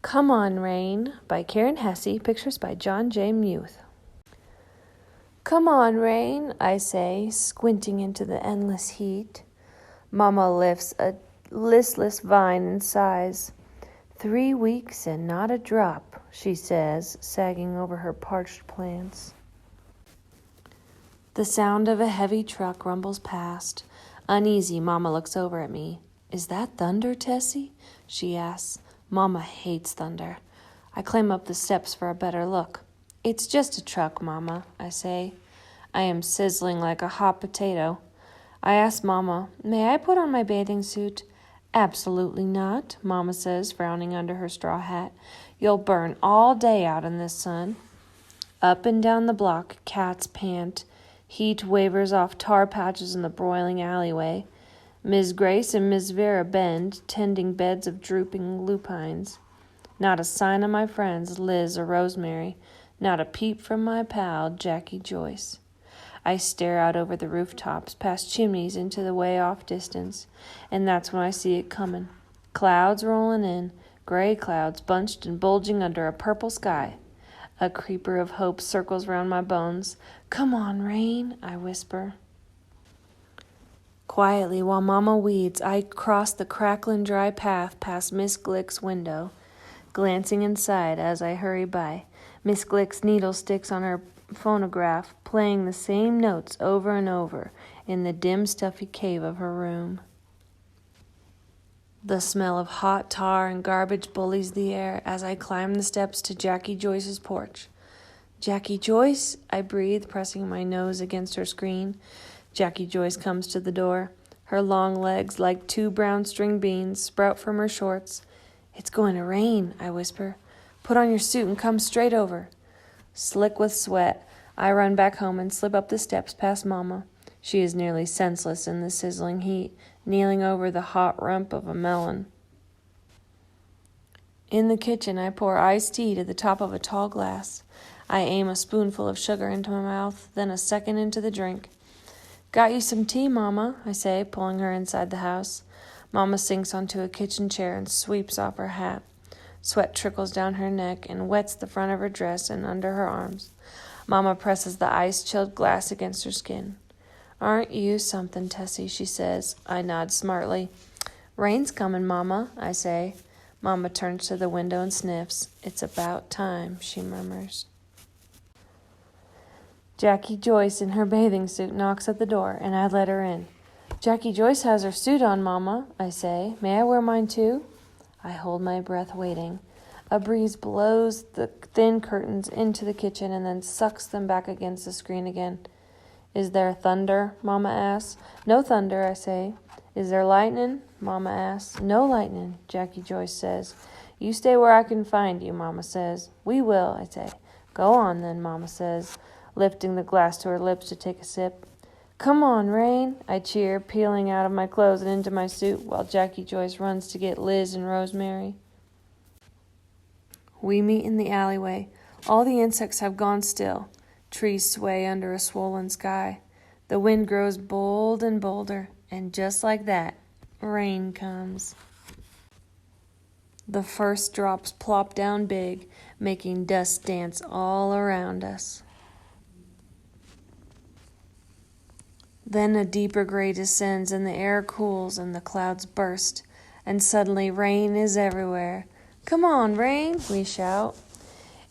Come On Rain by Karen Hesse, pictures by John J. Muth. Come on, rain, I say, squinting into the endless heat. Mama lifts a listless vine and sighs. 3 weeks and not a drop, she says, sagging over her parched plants. The sound of a heavy truck rumbles past. Uneasy, Mama looks over at me. Is that thunder, Tessie? She asks. Mama hates thunder. I climb up the steps for a better look. It's just a truck, Mama, I say. I am sizzling like a hot potato. I ask Mama, may I put on my bathing suit? Absolutely not, Mama says, frowning under her straw hat. You'll burn all day out in this sun. Up and down the block, cats pant. Heat wavers off tar patches in the broiling alleyway. Ms. Grace and Miss Vera bend, tending beds of drooping lupines. Not a sign of my friends, Liz or Rosemary. Not a peep from my pal, Jackie Joyce. I stare out over the rooftops, past chimneys into the way-off distance, and that's when I see it coming. Clouds rolling in, gray clouds bunched and bulging under a purple sky. A creeper of hope circles round my bones. Come on, rain, I whisper. Quietly, while Mama weeds, I cross the crackling dry path past Miss Glick's window, glancing inside as I hurry by. Miss Glick's needle sticks on her phonograph, playing the same notes over and over in the dim, stuffy cave of her room. The smell of hot tar and garbage bullies the air as I climb the steps to Jackie Joyce's porch. Jackie Joyce, I breathe, pressing my nose against her screen. Jackie Joyce comes to the door. Her long legs, like 2 brown string beans, sprout from her shorts. It's going to rain, I whisper. Put on your suit and come straight over. Slick with sweat, I run back home and slip up the steps past Mama. She is nearly senseless in the sizzling heat, kneeling over the hot rump of a melon. In the kitchen, I pour iced tea to the top of a tall glass. I aim a spoonful of sugar into my mouth, then a second into the drink. Got you some tea, Mama, I say, pulling her inside the house. Mama sinks onto a kitchen chair and sweeps off her hat. Sweat trickles down her neck and wets the front of her dress and under her arms. Mama presses the ice-chilled glass against her skin. Aren't you something, Tessie, she says. I nod smartly. Rain's coming, Mama, I say. Mama turns to the window and sniffs. It's about time, she murmurs. Jackie Joyce in her bathing suit knocks at the door, and I let her in. Jackie Joyce has her suit on, Mama, I say. May I wear mine too? I hold my breath waiting. A breeze blows the thin curtains into the kitchen and then sucks them back against the screen again. Is there thunder? Mama asks. No thunder, I say. Is there lightning? Mama asks. No lightning, Jackie Joyce says. You stay where I can find you, Mama says. We will, I say. Go on then, Mama says, lifting the glass to her lips to take a sip. Come on, rain, I cheer, peeling out of my clothes and into my suit while Jackie Joyce runs to get Liz and Rosemary. We meet in the alleyway. All the insects have gone still. Trees sway under a swollen sky. The wind grows bold and bolder, and just like that, rain comes. The first drops plop down big, making dust dance all around us. Then a deeper gray descends and the air cools and the clouds burst, and suddenly rain is everywhere. Come on, rain, we shout.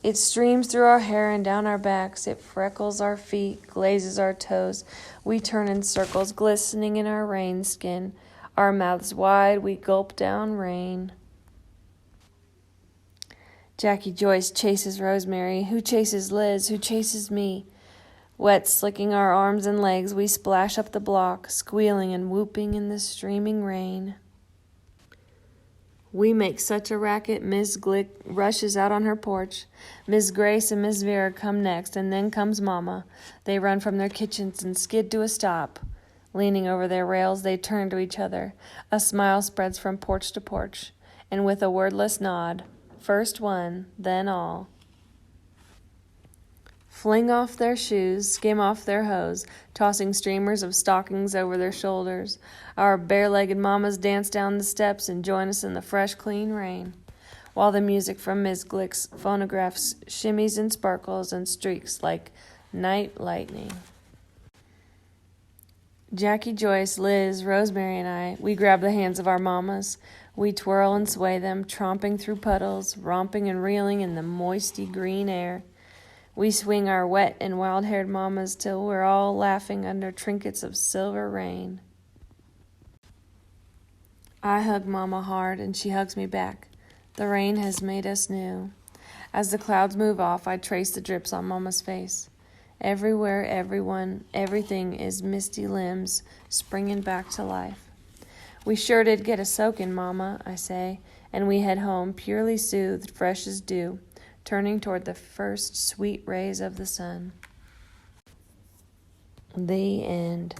It streams through our hair and down our backs. It freckles our feet, glazes our toes. We turn in circles, glistening in our rain skin. Our mouths wide, we gulp down rain. Jackie Joyce chases Rosemary, who chases Liz, who chases me. Wet, slicking our arms and legs, we splash up the block, squealing and whooping in the streaming rain. We make such a racket, Miss Glick rushes out on her porch. Miss Grace and Miss Vera come next, and then comes Mama. They run from their kitchens and skid to a stop. Leaning over their rails, they turn to each other. A smile spreads from porch to porch, and with a wordless nod, first one, then all, fling off their shoes, skim off their hose, tossing streamers of stockings over their shoulders. Our bare-legged mamas dance down the steps and join us in the fresh, clean rain. while the music from Ms. Glick's phonographs shimmies and sparkles and streaks like night lightning. Jackie, Joyce, Liz, Rosemary, and I, we grab the hands of our mamas. We twirl and sway them, tromping through puddles, romping and reeling in the moisty green air. We swing our wet and wild-haired mamas till we're all laughing under trinkets of silver rain. I hug Mama hard, and she hugs me back. The rain has made us new. As the clouds move off, I trace the drips on Mama's face. Everywhere, everyone, everything is misty limbs springing back to life. We sure did get a soaking, Mama, I say, and we head home, purely soothed, fresh as dew, turning toward the first sweet rays of the sun. The end.